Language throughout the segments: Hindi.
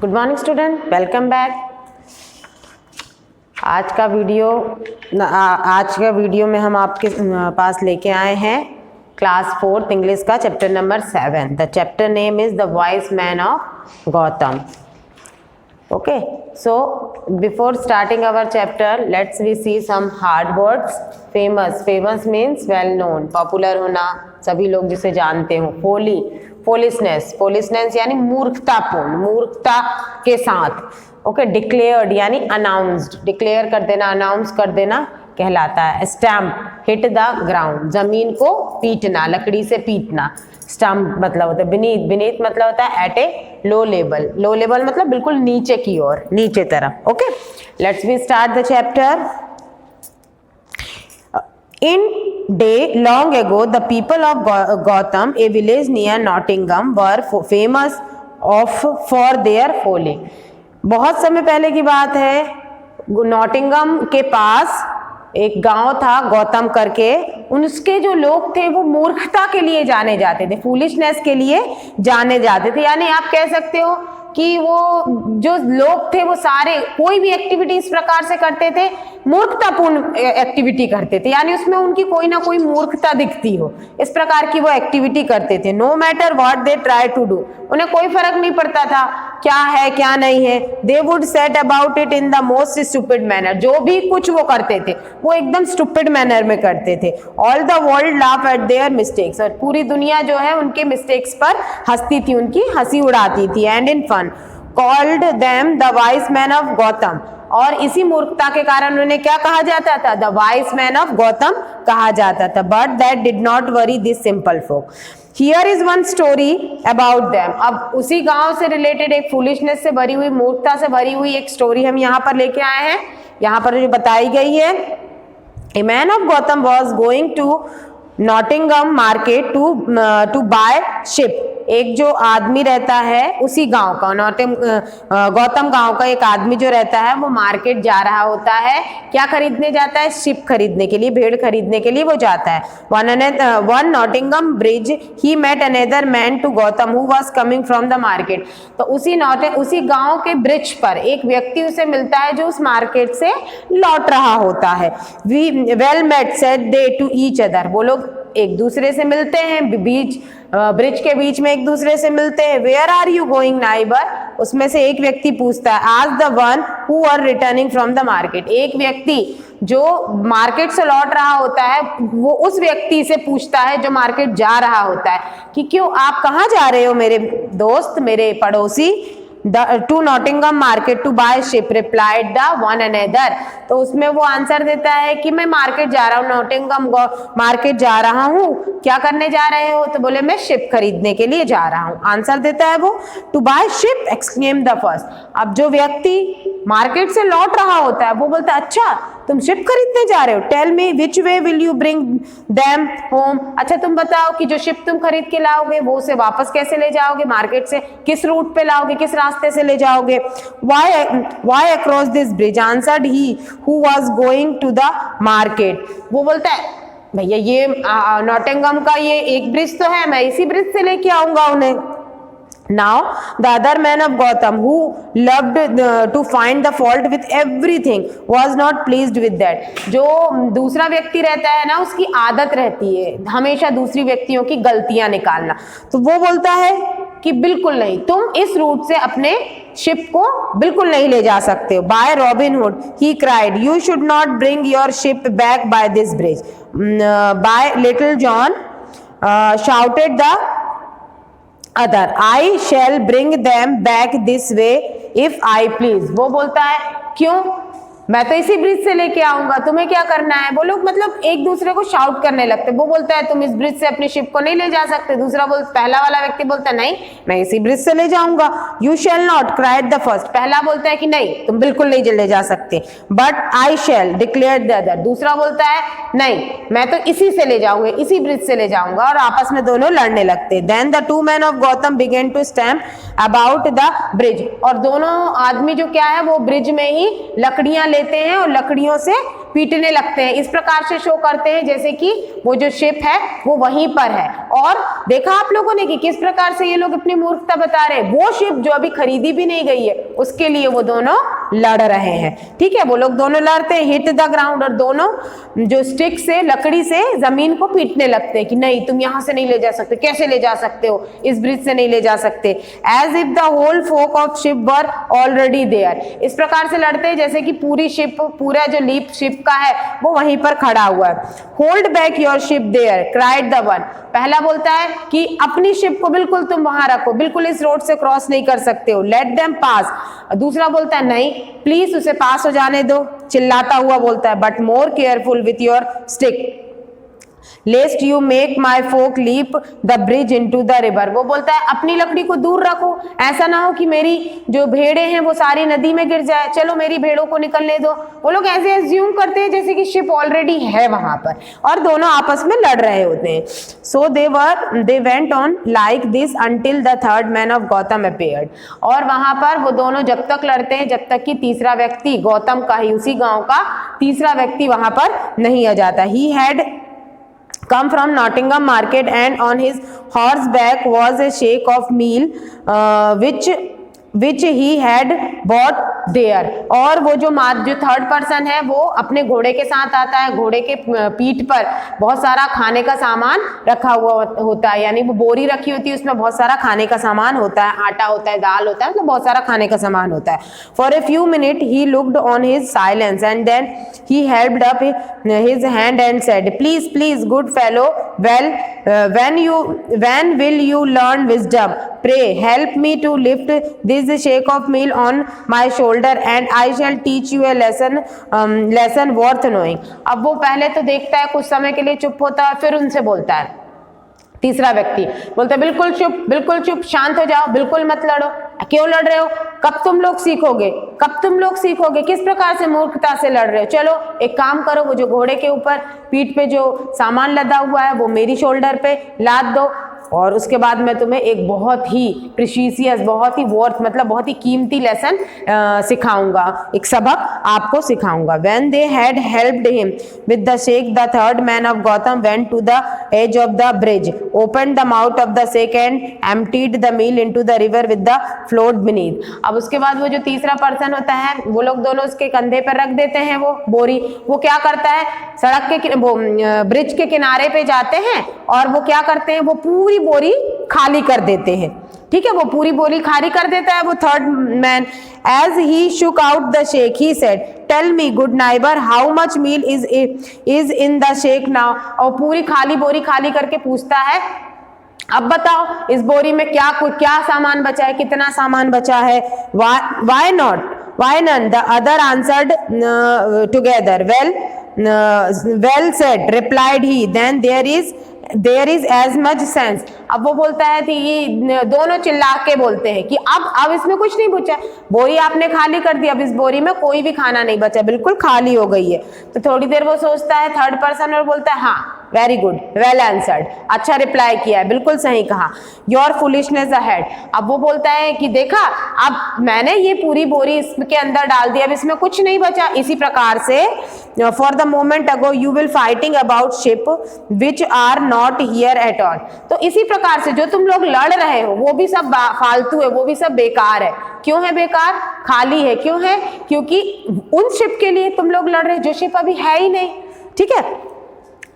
Good morning student, welcome back. आज का वीडियो में हम आपके पास लेके आए हैं क्लास 4 इंग्लिश का chapter number 7। The chapter name is the wise man of Gotham. Okay, so before starting our chapter let's we see some hard words. Famous means well known, popular होना, सभी लोग जिसे जानते हो। फोलिशनेस यानी मूर्खतापूर्ण, मूर्खता के साथ। ओके, डिक्लेयर्ड यानी अनाउंस्ड, डिक्लेयर कर देना, अनाउंस कर देना कहलाता है। स्टैम्प, हिट द ग्राउंड, जमीन को पीटना, लकड़ी से पीटना। स्टैम्प मतलब होता है बीनीथ, बीनीथ मतलब होता है at a low level, low level मतलब बिल्कुल नीचे की ओर, नीचे तरफ। Okay, let's we start the chapter. In day long ago, the people of Gotham, a village near Nottingham, were famous for their folly. बहुत समय पहले की बात है, नॉटिंगम के पास एक गांव था गौतम करके। उसके जो लोग थे वो मूर्खता के लिए जाने जाते थे, फूलिशनेस के लिए जाने जाते थे। यानी आप कह सकते हो कि वो जो लोग थे वो सारे कोई भी एक्टिविटी इस प्रकार से करते थे, मूर्खतापूर्ण एक्टिविटी करते थे, यानी उसमें उनकी कोई ना कोई मूर्खता दिखती हो, इस प्रकार की वो एक्टिविटी करते थे। No matter what they try to do, उन्हें कोई फर्क नहीं पड़ता था क्या है क्या नहीं है। They would set about it in the most stupid manner, जो भी कुछ वो करते थे वो एकदम स्टूपिड मैनर में करते थे। All the world laugh at their mistakes, और पूरी दुनिया जो है उनके मिस्टेक्स पर हंसती थी, उनकी हंसी उड़ाती थी। And in fun called them the wise man of Gotham, और इसी मूर्खता के कारण उन्हें क्या कहा जाता था? The wise man of Gotham कहा जाता था। But that did not worry this simple folk. Here is one story about them. अब उसी गांव से रिलेटेड एक फूलिशनेस से भरी हुई, मूर्खता से भरी हुई एक स्टोरी हम यहाँ पर लेके आए हैं। यहाँ पर जो बताई गई है, a man of Gotham was going to Nottingham market to buy sheep. एक जो आदमी रहता है उसी गांव का, गौतम गांव का एक आदमी जो रहता है वो मार्केट जा रहा होता है। क्या खरीदने जाता है? शिप खरीदने के लिए, भेड़ खरीदने के लिए वो जाता है। On Nottingham bridge he met another man to Gotham who was coming from the market. तो उसी गांव के ब्रिज पर एक व्यक्ति उसे मिलता है जो उस मार्केट से लौट रहा होता है। We well met said they to each other, वो लोग एक दूसरे से मिलते हैं, ब्रिज के बीच में एक दूसरे से मिलते हैं। Where are you going neighbour, उसमें से एक व्यक्ति पूछता है। आज the one who are returning from the market, एक व्यक्ति जो मार्केट से लौट रहा होता है वो उस व्यक्ति से पूछता है जो मार्केट जा रहा होता है कि क्यों, आप कहाँ जा रहे हो मेरे दोस्त, मेरे पड़ोसी? To Nottingham market to buy sheep replied the one another. तो उसमें वो आंसर देता है कि मैं मार्केट जा रहा हूँ, नॉटिंगम मार्केट जा रहा हूँ। क्या करने जा रहे हो? तो बोले मैं शिप खरीदने के लिए जा रहा हूँ। आंसर देता है वो to buy sheep exclaimed the first. अब जो व्यक्ति मार्केट से लौट रहा होता है वो बोलता है अच्छा तुम शिप खरीदने जा रहे हो, tell me which way will you bring them home. अच्छा तुम बताओ कि जो शिप तुम खरीद के लाओगे वो उसे वापस कैसे ले जाओगे, मार्केट से किस रूट पे लाओगे, किस रास्ते से ले जाओगे? Why across this bridge answered he who was going to the market। वो बोलता है भैया ये नॉटिंगम का ये एक ब्रिज तो है, मैं इसी ब्रिज से लेके आऊंगा उन्हें। Now the other man of Gotham who loved to find the fault with everything was not pleased with that। जो दूसरा व्यक्ति रहता है ना उसकी आदत रहती है हमेशा दूसरी व्यक्तियों की गलतियां निकालना, तो वो बोलता है कि बिल्कुल नहीं, तुम इस रूट से अपने शिप को बिल्कुल नहीं ले जा सकते हो। By Robin Hood he cried you should not bring your sheep back by this bridge. By Little John shouted the other I shall bring them back this way if I please. वो बोलता है क्यों, मैं तो इसी ब्रिज से लेके आऊंगा, तुम्हें क्या करना है? वो लोग मतलब एक दूसरे को शाउट करने लगते। वो बोलता है तुम इस ब्रिज से अपनी शिप को नहीं ले जा सकते, पहला वाला व्यक्ति बोलता है नहीं मैं इसी ब्रिज से ले जाऊंगा। You shall not cried the first, पहला बोलता है कि नहीं तुम बिल्कुल नहीं ले जा सकते। But I shall declare the other, दूसरा बोलता है नहीं मैं तो इसी से ले जाऊंगा, इसी ब्रिज से ले जाऊंगा, और आपस में दोनों लड़ने लगते। Then the two man of Gotham began to stamp about the bridge, और दोनों आदमी जो क्या है वो ब्रिज में ही लकड़ियां लेते हैं और लकड़ियों से पीटने लगते हैं। इस प्रकार से शो करते हैं जैसे कि वो जो शिप है वो वहीं पर है और देखा आप लोगों ने कि किस प्रकार से ये लोग अपनी मूर्खता बता रहे हैं। वो शिप जो अभी खरीदी भी नहीं गई है उसके लिए वो दोनों लड़ रहे हैं, ठीक है। वो लोग दोनों लड़ते हैं, हिट द ग्राउंड, और दोनों जो स्टिक से, लकड़ी से जमीन को पीटने लगते हैं कि नहीं तुम यहां से नहीं ले जा सकते, कैसे ले जा सकते हो, इस ब्रिज से नहीं ले जा सकते। As if the whole folk of sheep were already there, इस प्रकार से लड़ते हैं जैसे कि पूरी शिप, पूरा जो लीप शिप का है वो वहीं पर खड़ा हुआ है। Hold back your sheep there cried the one, पहला बोलता है कि अपनी शिप को बिल्कुल तुम वहां रखो, बिल्कुल इस रोड से क्रॉस नहीं कर सकते हो, लेट देम पास। दूसरा बोलता है नहीं प्लीज उसे पास हो जाने दो, चिल्लाता हुआ बोलता है, but more careful with your stick lest you make my folk leap the bridge into the river. वो बोलता है अपनी लकड़ी को दूर रखो, ऐसा ना हो कि मेरी जो भेड़े हैं वो सारी नदी में गिर जाए, चलो मेरी भेड़ों को निकलने दो। वो लोग ऐसे एज्यूम करते हैं जैसे कि शिप ऑलरेडी है वहां पर और दोनों आपस में लड़ रहे होते हैं। So they went on like this until the third man of Gautam appeared, और वहां पर वो दोनों जब तक लड़ते हैं जब तक कि तीसरा व्यक्ति, गौतम का ही, उसी गांव का तीसरा व्यक्ति वहां पर नहीं आ जाता। He had come from Nottingham market and on his horseback was a shake of meal which he had bought there। और वो जो थर्ड पर्सन है वो अपने घोड़े के साथ आता है, घोड़े के पीठ पर बहुत सारा खाने का सामान रखा हुआ होता है, यानी वो बोरी रखी होती है उसमें बहुत सारा खाने का सामान होता है, आटा होता है, दाल होता है, मतलब बहुत सारा खाने का सामान होता है। For a few minute he looked on his silence and then he helped up his hand and said, please good fellow, well when will you learn wisdom? Pray help me to lift this shake of meal on my shoulder and I shall teach you a lesson worth knowing। अब वो पहले तो देखता है, कुछ समय के लिए चुप होता है, फिर उनसे बोलता है, तीसरा व्यक्ति बोलता है बिल्कुल चुप, शांत हो जाओ, बिल्कुल मत लड़ो, क्यों लड़ रहे हो, कब तुम लोग सीखोगे, किस प्रकार से मूर्खता से लड़ रहे हो। चलो एक काम करो, वो जो घोड़े के ऊपर पीठ पे जो सामान लदा हुआ है वो मेरी शोल्डर पे लाद दो, और उसके बाद मैं तुम्हें एक बहुत ही प्रीशियस, बहुत ही वर्थ, मतलब बहुत ही कीमती लेसन सिखाऊंगा, एक सबक आपको सिखाऊंगा। When they had helped him with the shake, the third man of Gotham went to the edge of the bridge, opened the mouth of the shake and emptied the meal into the river with the float beneath। अब उसके बाद वो जो तीसरा पर्सन होता है वो लोग दोनों उसके कंधे पर रख देते हैं वो बोरी। वो क्या करता है, सड़क के ब्रिज के किनारे पे जाते हैं और वो क्या करते हैं, वो पूरी बोरी खाली कर देते हैं, ठीक है, वो पूरी बोरी खाली कर देता है वो third man. As he shook out the sack he said, tell me good neighbour how much meal is in the sack now. और पूरी खाली बोरी खाली करके पूछता है, अब बताओ इस बोरी में क्या सामान बचा है, कितना सामान बचा है। Why not? Why none? The other answered together. Well said, replied he. Then there is as much sense। अब वो बोलता है कि ये दोनों चिल्ला के बोलते हैं कि अब इसमें कुछ नहीं बचा, बोरी आपने खाली कर दी, अब इस बोरी में कोई भी खाना नहीं बचा, बिल्कुल खाली हो गई है। तो थोड़ी देर वो सोचता है थर्ड पर्सन और बोलता है, हाँ वेरी गुड, वेल आंसर्ड, अच्छा रिप्लाई किया है, बिल्कुल सही कहा। Your foolishness ahead. अब वो बोलता है कि देखा, अब मैंने ये पूरी बोरी इसके अंदर डाल दी, अब इसमें कुछ नहीं बचा। इसी प्रकार से for the moment ago you will fighting about sheep which are not here at all. तो इसी प्रकार से जो तुम लोग लड़ रहे हो वो भी सब फालतू है, वो भी सब बेकार है। क्यों है बेकार, खाली है, क्यों है, क्योंकि उन शिप के लिए तुम लोग लड़ रहे जो शिप अभी है ही नहीं, ठीक है।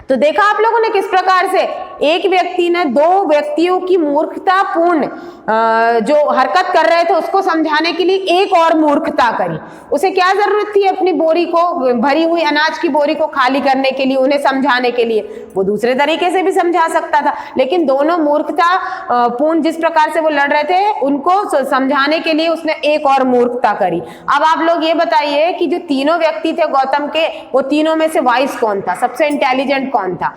तो देखा आप लोगों ने किस प्रकार से एक व्यक्ति ने दो व्यक्तियों की मूर्खतापूर्ण जो हरकत कर रहे थे उसको समझाने के लिए एक और मूर्खता करी। उसे क्या जरूरत थी अपनी बोरी को, भरी हुई अनाज की बोरी को खाली करने के लिए, उन्हें समझाने के लिए। वो दूसरे तरीके से भी समझा सकता था, लेकिन दोनों मूर्खता पूर्ण जिस प्रकार से वो लड़ रहे थे उनको समझाने के लिए उसने एक और मूर्खता करी। अब आप लोग ये बताइए कि जो तीनों व्यक्ति थे गौतम के, वो तीनों में से वाइस कौन था, सबसे इंटेलिजेंट कौन था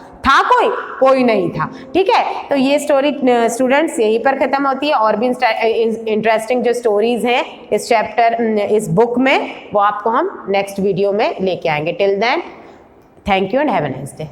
कोई नहीं था, ठीक है। तो ये स्टोरी स्टूडेंट्स यहीं पर खत्म होती है। और भी इंटरेस्टिंग जो स्टोरीज हैं इस चैप्टर, इस बुक में, वो आपको हम नेक्स्ट वीडियो में लेके आएंगे। Till then, thank you and have a nice day.